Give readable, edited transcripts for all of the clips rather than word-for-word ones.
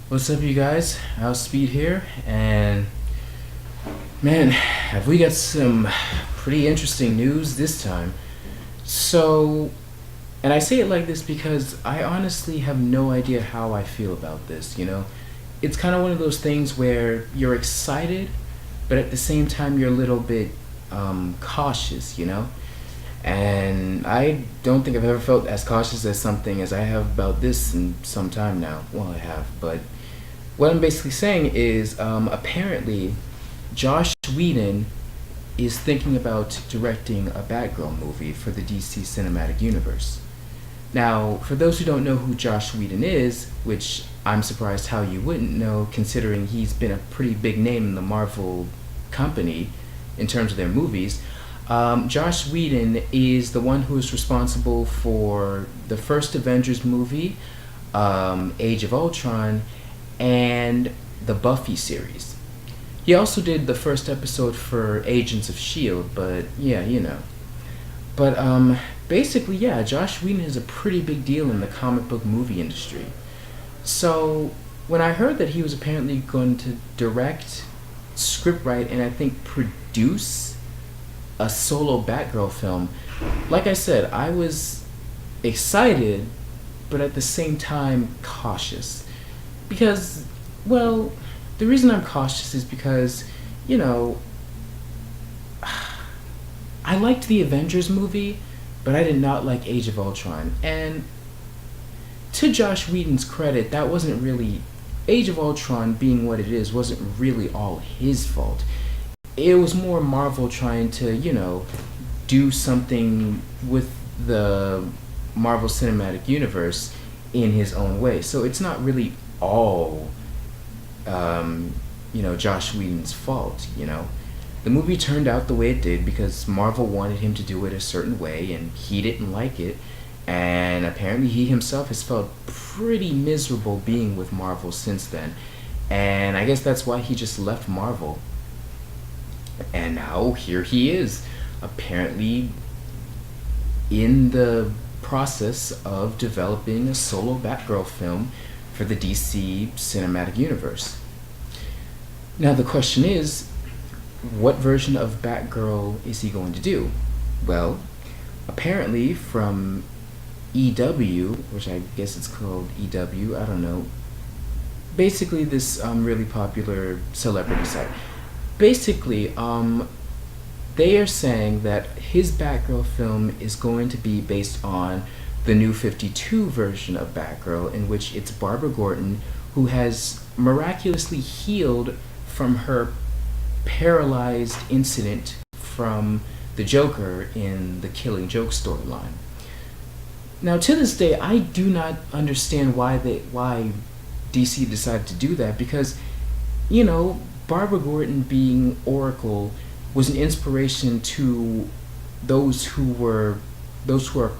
What's up, you guys? House Speed here, and man, have we got some pretty interesting news this time. So, and I say it like this because I honestly have no idea how I feel about this. It's kind of one of those things where you're excited, but at the same time, you're a little bit cautious. And I don't think I've ever felt as cautious as something as I have about this in some time now. Well, I have, but what I'm basically saying is apparently Josh Whedon is thinking about directing a Batgirl movie for the DC Cinematic Universe. Now, for those who don't know who Josh Whedon is, which I'm surprised how you wouldn't know considering he's been a pretty big name in the Marvel company in terms of their movies, Josh Whedon is the one who is responsible for the first Avengers movie, Age of Ultron, and the Buffy series. He also did the first episode for Agents of S.H.I.E.L.D., but yeah. But basically, yeah, Josh Whedon is a pretty big deal in the comic book movie industry. So when I heard that he was apparently going to direct, scriptwrite, and I think produce a solo Batgirl film, like I said, I was excited, but at the same time cautious. Because, well, the reason I'm cautious is because, you know, I liked the Avengers movie, but I did not like Age of Ultron. And to Josh Whedon's credit, that wasn't really, Age of Ultron being what it is, wasn't really all his fault. It was more Marvel trying to, do something with the Marvel Cinematic Universe in his own way. So it's not really all, Josh Whedon's fault. The movie turned out the way it did because Marvel wanted him to do it a certain way and he didn't like it. And apparently he himself has felt pretty miserable being with Marvel since then. And I guess that's why he just left Marvel. And now here he is, apparently in the process of developing a solo Batgirl film for the DC Cinematic Universe. Now the question is, what version of Batgirl is he going to do? Well, apparently from EW, which I guess it's called EW, I don't know. Basically this really popular celebrity site. Basically, they are saying that his Batgirl film is going to be based on the New 52 version of Batgirl, in which it's Barbara Gordon who has miraculously healed from her paralyzed incident from the Joker in the Killing Joke storyline. Now, to this day, I do not understand why DC decided to do that because, Barbara Gordon being Oracle was an inspiration to those who are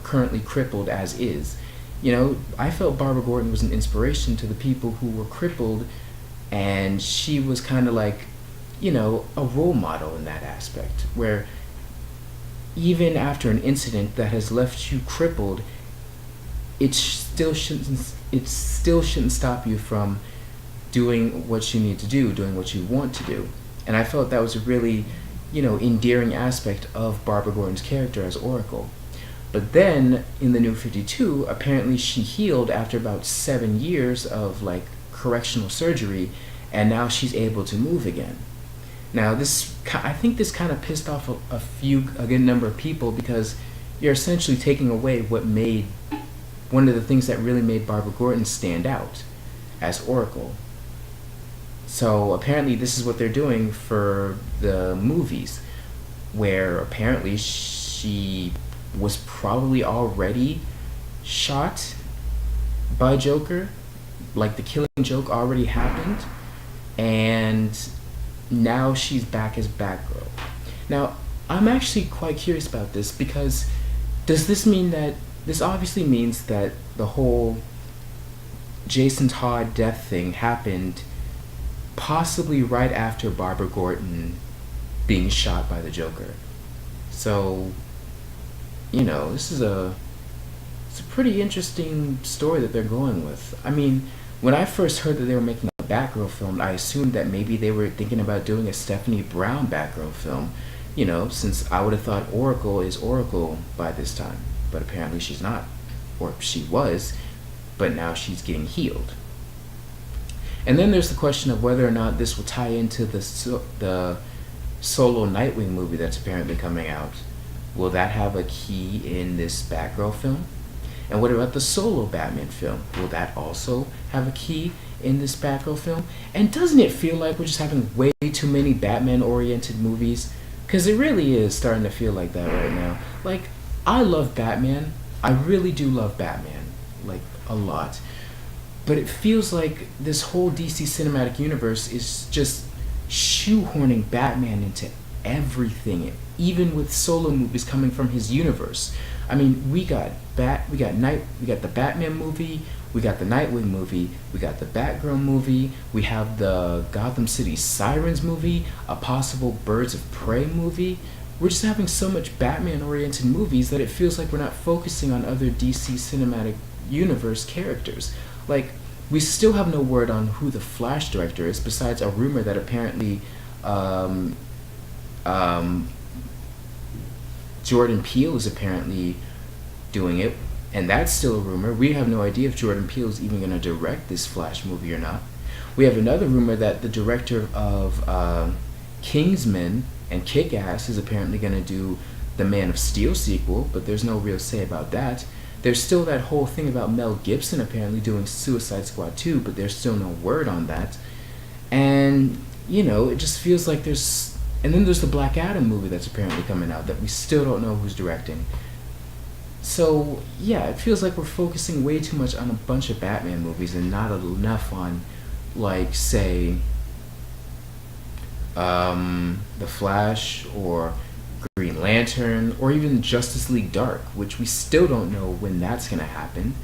currently crippled as is. I felt Barbara Gordon was an inspiration to the people who were crippled, and she was kind of like, a role model in that aspect, where even after an incident that has left you crippled, it still shouldn't stop you from doing what you need to do, doing what you want to do. And I felt that was a really, endearing aspect of Barbara Gordon's character as Oracle. But then in the New 52, apparently she healed after about 7 years of correctional surgery, and now she's able to move again. Now I think this kind of pissed off a good number of people because you're essentially taking away one of the things that really made Barbara Gordon stand out as Oracle. So apparently this is what they're doing for the movies, where apparently she was probably already shot by Joker, like the Killing Joke already happened, and now she's back as Batgirl. Now, I'm actually quite curious about this because does this mean that this obviously means that the whole Jason Todd death thing happened possibly right after Barbara Gordon being shot by the Joker. So, it's a pretty interesting story that they're going with. I mean, When I first heard that they were making a Batgirl film, I assumed that maybe they were thinking about doing a Stephanie Brown Batgirl film, since I would have thought Oracle is Oracle by this time. But apparently she's not. Or she was, but now she's getting healed. And then there's the question of whether or not this will tie into the solo Nightwing movie that's apparently coming out. Will that have a key in this Batgirl film? And what about the solo Batman film? Will that also have a key in this Batgirl film? And doesn't it feel like we're just having way too many Batman-oriented movies? Because it really is starting to feel like that right now. Like, I love Batman. I really do love Batman. Like, a lot. But it feels like this whole DC cinematic universe is just shoehorning Batman into everything, even with solo movies coming from his universe. I mean, we got the Batman movie, we got the Nightwing movie, we got the Batgirl movie, we have the Gotham City Sirens movie, a possible Birds of Prey movie. We're just having so much Batman-oriented movies that it feels like we're not focusing on other DC cinematic universe characters. Like, we still have no word on who the Flash director is, besides a rumor that apparently Jordan Peele is apparently doing it, and that's still a rumor. We have no idea if Jordan Peele is even going to direct this Flash movie or not. We have another rumor that the director of Kingsman and Kick-Ass is apparently going to do the Man of Steel sequel, but there's no real say about that. There's still that whole thing about Mel Gibson apparently doing Suicide Squad 2, but there's still no word on that. And, it just feels like there's... And then there's the Black Adam movie that's apparently coming out that we still don't know who's directing. So, yeah, it feels like we're focusing way too much on a bunch of Batman movies and not enough on, like, say, The Flash or Green Lantern or even Justice League Dark, which we still don't know when that's going to happen.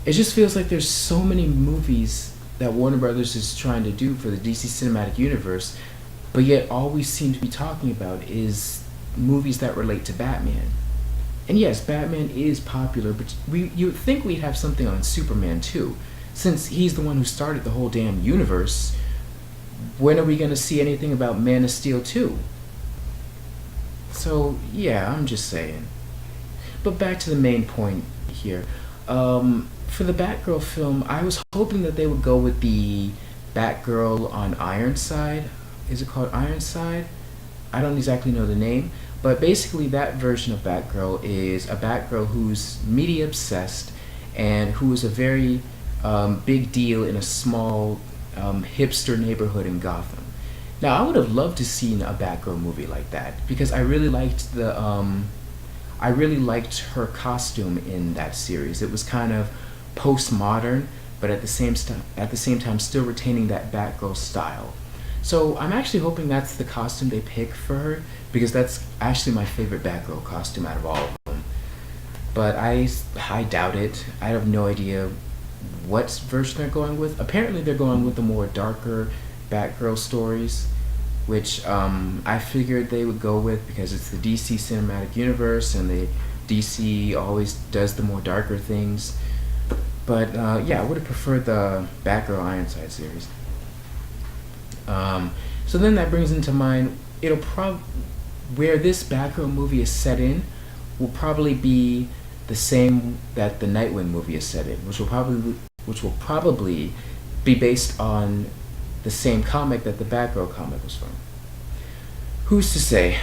It just feels like there's so many movies that Warner Brothers is trying to do for the DC Cinematic Universe, but yet all we seem to be talking about is movies that relate to Batman. And yes, Batman is popular, but you would think we'd have something on Superman too. Since he's the one who started the whole damn universe, when are we going to see anything about Man of Steel 2? So, yeah, I'm just saying. But back to the main point here. For the Batgirl film, I was hoping that they would go with the Batgirl on Ironside. Is it called Ironside? I don't exactly know the name. But basically that version of Batgirl is a Batgirl who's media obsessed and who is a very big deal in a small hipster neighborhood in Gotham. Now, I would have loved to see a Batgirl movie like that because I really liked her costume in that series. It was kind of postmodern, but at the same time still retaining that Batgirl style. So I'm actually hoping that's the costume they pick for her because that's actually my favorite Batgirl costume out of all of them. But I doubt it. I have no idea what version they're going with. Apparently they're going with the more darker Batgirl stories, which I figured they would go with because it's the DC Cinematic Universe and the DC always does the more darker things. But yeah, I would have preferred the Batgirl Ironside series. So then that brings into mind, where this Batgirl movie is set in will probably be the same that the Nightwing movie is set in, which will probably be based on the same comic that the Batgirl comic was from. Who's to say?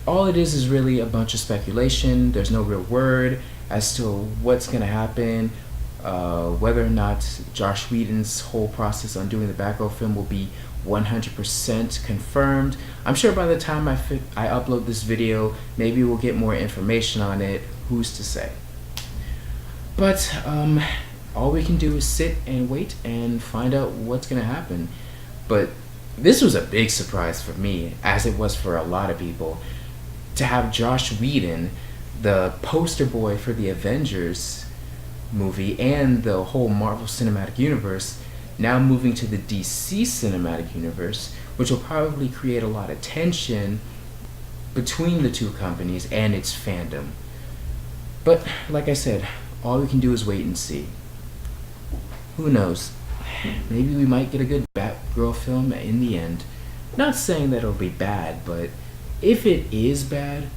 All it is really a bunch of speculation. There's no real word as to what's going to happen, whether or not Josh Whedon's whole process on doing the Batgirl film will be 100% confirmed. I'm sure by the time I upload this video, maybe we'll get more information on it. Who's to say? But all we can do is sit and wait and find out what's going to happen. But this was a big surprise for me, as it was for a lot of people, to have Josh Whedon, the poster boy for the Avengers movie and the whole Marvel Cinematic Universe, now moving to the DC Cinematic Universe, which will probably create a lot of tension between the two companies and its fandom. But like I said, all we can do is wait and see. Who knows? Maybe we might get a good Batgirl film in the end. Not saying that it'll be bad, but if it is bad,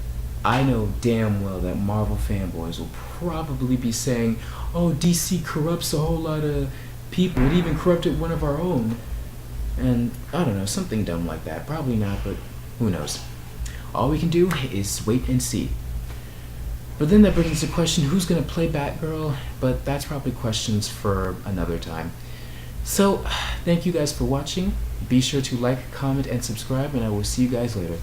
I know damn well that Marvel fanboys will probably be saying, oh, DC corrupts a whole lot of people. It even corrupted one of our own. And I don't know, something dumb like that. Probably not, but who knows? All we can do is wait and see. But then that brings us to the question, who's going to play Batgirl? But that's probably questions for another time. So, thank you guys for watching. Be sure to like, comment, and subscribe, and I will see you guys later.